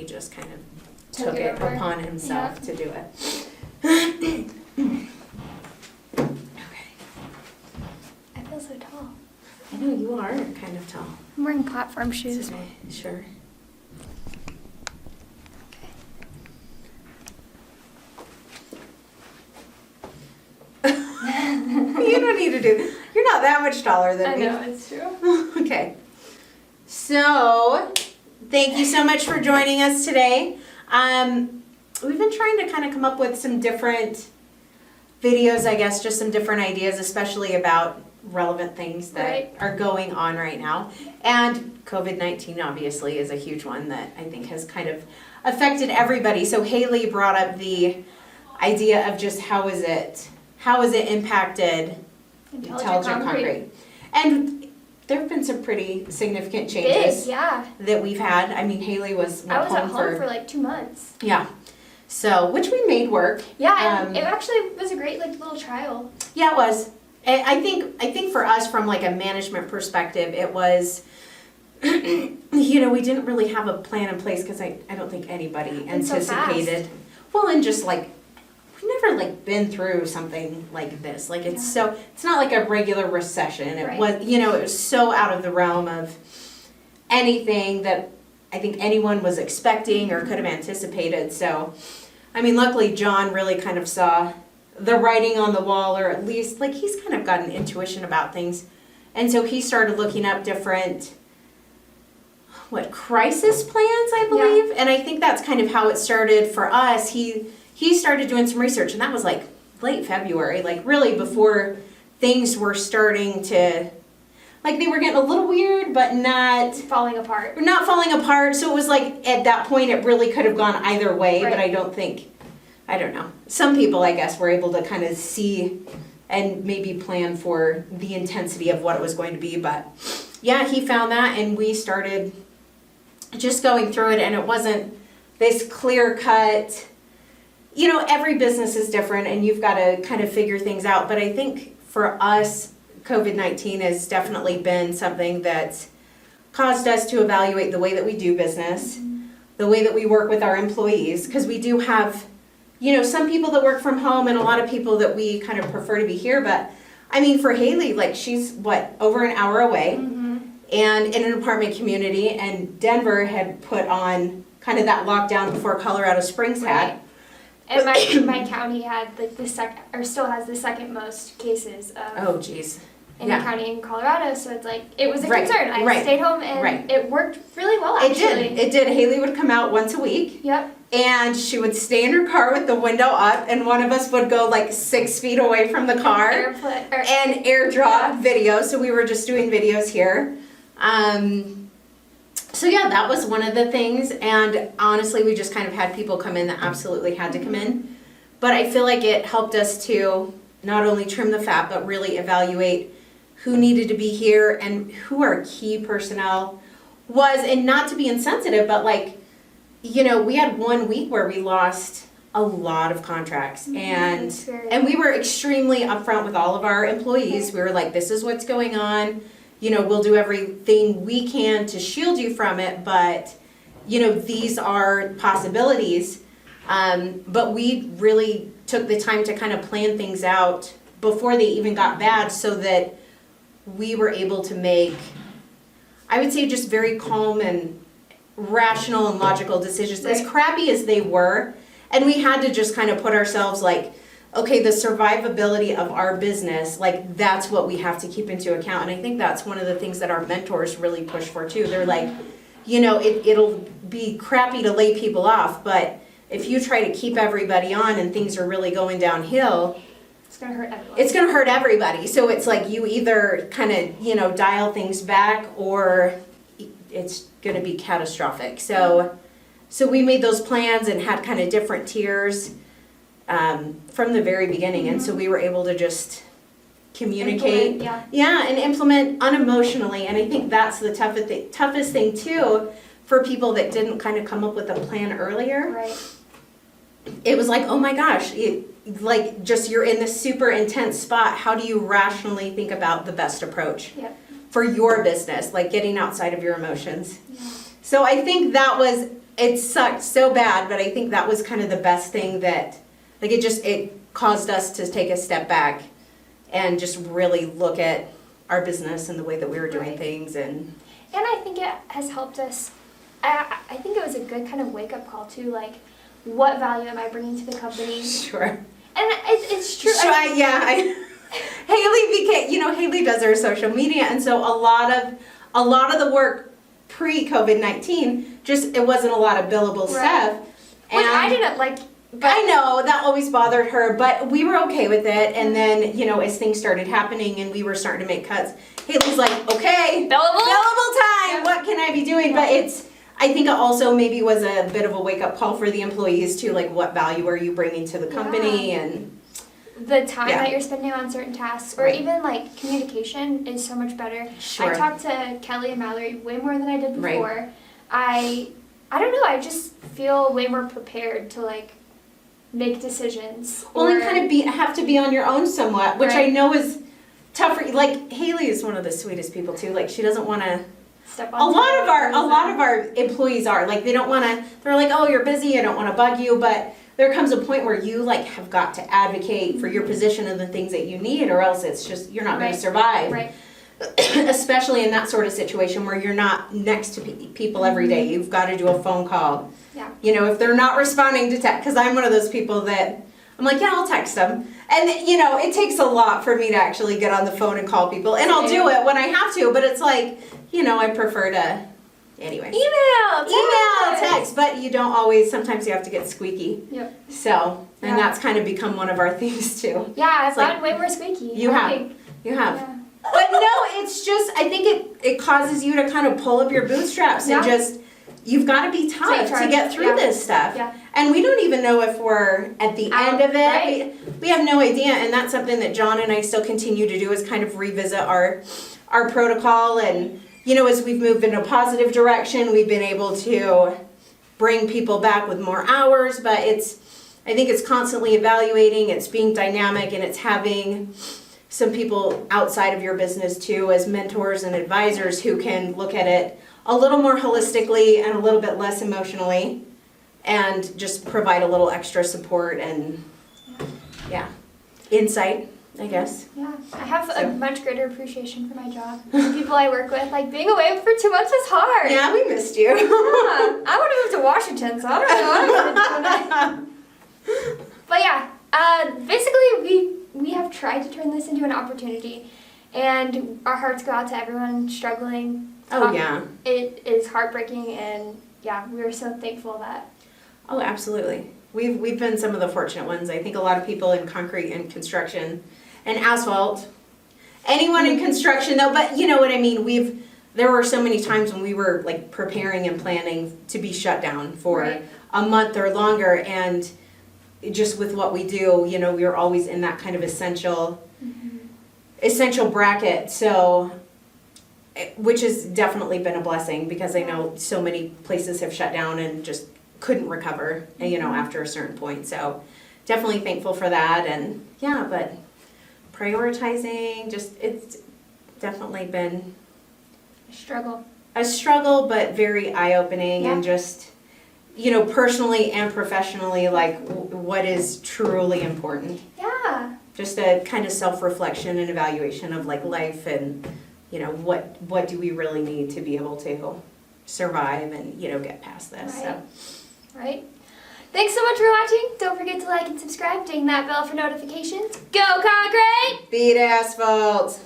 just kind of took it upon himself to do it. Okay. I feel so tall. I know you are kind of tall. I'm wearing platform shoes. Okay, sure. You don't need to do. You're not that much taller than me. I know, it's true. Okay. So, thank you so much for joining us today. We've been trying to kind of come up with some different videos, I guess, just some different ideas, especially about relevant things that are going on right now. And COVID-19 obviously is a huge one that I think has kind of affected everybody. So Hailey brought up the idea of just how is it impacted intelligent concrete. And there have been some pretty significant changes that we've had. I mean, Hailey was at home for like 2 months. Yeah. So, which we made work. Yeah, and it actually was a great like little trial. Yeah, it was. I think for us, from like a management perspective, it was, we didn't really have a plan in place because I don't think anybody anticipated. So well, and just like, we've never like been through something like this. Like it's not like a regular recession. It was, it was so out of the realm of anything that I think anyone was expecting or could have anticipated. So, I mean, luckily John really kind of saw the writing on the wall, or at least like he's kind of got an intuition about things. And so he started looking up different, crisis plans, I believe. And I think that's kind of how it started for us. He started doing some research, and that was like late February, like really before things were starting to, like they were getting a little weird, but not falling apart. Not falling apart. So it was like at that point it really could have gone either way, but I don't know. Some people, I guess, were able to kind of see and maybe plan for the intensity of what it was going to be. But yeah, he found that, and we started just going through it, and it wasn't this clear cut, every business is different and you've got to kind of figure things out. But I think for us, COVID-19 has definitely been something that's caused us to evaluate the way that we do business, the way that we work with our employees, because we do have, some people that work from home and a lot of people that we kind of prefer to be here. But I mean, for Hailey, like she's over an hour away and in an apartment community, and Denver had put on kind of that lockdown before Colorado Springs had. And my county had like still has the second most cases of in a county in Colorado, so it's like it was a concern. I stayed home and it worked really well actually. It did. Haley would come out once a week. Yep. And she would stay in her car with the window up, and one of us would go like 6 feet away from the car and airdrop videos. So we were just doing videos here. So yeah, that was one of the things, and honestly we just kind of had people come in that absolutely had to come in. But I feel like it helped us to not only trim the fat, but really evaluate who needed to be here and who our key personnel was, and not to be insensitive, but like, we had 1 week where we lost a lot of contracts, and we were extremely upfront with all of our employees. We were like, this is what's going on. We'll do everything we can to shield you from it, but, these are possibilities. But we really took the time to kind of plan things out before they even got bad, so that we were able to make, I would say, just very calm and rational and logical decisions, as crappy as they were. And we had to just kind of put ourselves like, okay, the survivability of our business, like that's what we have to keep into account. And I think that's one of the things that our mentors really push for too. They're like, it'll be crappy to lay people off, but if you try to keep everybody on and things are really going downhill, it's going to hurt everyone. It's going to hurt everybody. So it's like you either kind of, dial things back, or it's going to be catastrophic. So we made those plans and had kind of different tiers from the very beginning. And so we were able to just communicate. And implement unemotionally. And I think that's the toughest thing too, for people that didn't kind of come up with a plan earlier. Right. It was like, oh my gosh, you're in this super intense spot. How do you rationally think about the best approach for your business, like getting outside of your emotions? Yeah. So I think that was it sucked so bad, but I think that was kind of the best thing that, like, it caused us to take a step back and just really look at our business and the way that we were doing things. And I think it has helped us. I think it was a good kind of wake-up call too, like, what value am I bringing to the company? Sure. And it's true. Sure, Hailey does our social media, and so a lot of the work pre-COVID-19, just, it wasn't a lot of billable stuff. Which I didn't like. But I know, that always bothered her, but we were okay with it. And then, as things started happening and we were starting to make cuts, Hailey's like, okay, billable time, what can I be doing? But I think it also maybe was a bit of a wake-up call for the employees too, like, what value are you bringing to the company? And the time that you're spending on certain tasks, or even like communication is so much better. Sure. I talked to Kelly and Mallory way more than I did before. I don't know, I just feel way more prepared to like make decisions. Well, and kind of have to be on your own somewhat, which I know is tougher. Like, Hailey is one of the sweetest people too. Like, she doesn't want to step on. A lot of our employees are like, they don't want to. They're like, oh, you're busy. I don't want to bug you, but there comes a point where you like have got to advocate for your position and the things that you need, or else it's just, you're not going to survive. Right. Especially in that sort of situation where you're not next to people every day. You've got to do a phone call. Yeah. If they're not responding to text, because I'm one of those people that I'm like, yeah, I'll text them. And it takes a lot for me to actually get on the phone and call people, and I'll do it when I have to, but it's like, I prefer to, anyway. Email, text, but you don't always, sometimes you have to get squeaky. Yep. So, and that's kind of become one of our things too. Yeah, I've gotten way more squeaky. You have. Yeah. But no, it's just, I think it causes you to kind of pull up your bootstraps and just, you've got to be tough to get through this stuff. Yeah. And we don't even know if we're at the end of it. Right. We have no idea, and that's something that John and I still continue to do, is kind of revisit our protocol. And, as we've moved in a positive direction, we've been able to bring people back with more hours, but I think it's constantly evaluating, it's being dynamic, and it's having some people outside of your business too as mentors and advisors who can look at it a little more holistically and a little bit less emotionally, and just provide a little extra support and insight, I guess. Yeah, I have a much greater appreciation for my job. The people I work with, like, being away for 2 months is hard. Yeah, we missed you. Yeah, I want to move to Washington, so I don't know what I'm going to do. But yeah, basically we have tried to turn this into an opportunity, and our hearts go out to everyone struggling. Oh, yeah. It is heartbreaking, and yeah, we're so thankful that. Oh, absolutely. We've been some of the fortunate ones. I think a lot of people in concrete and construction and asphalt, anyone in construction though, but you know what I mean, there were so many times when we were like preparing and planning to be shut down for a month or longer, and just with what we do, we were always in that kind of essential bracket, so which has definitely been a blessing, because I know so many places have shut down and just couldn't recover, after a certain point. So definitely thankful for that. And yeah, but prioritizing, it's definitely been a struggle, but very eye-opening, and just, personally and professionally, like what is truly important. Yeah. Just a kind of self-reflection and evaluation of like life, and what do we really need to be able to survive and get past this. Right. Thanks so much for watching. Don't forget to like and subscribe, ding that bell for notifications. Go Concrete! Beat asphalt!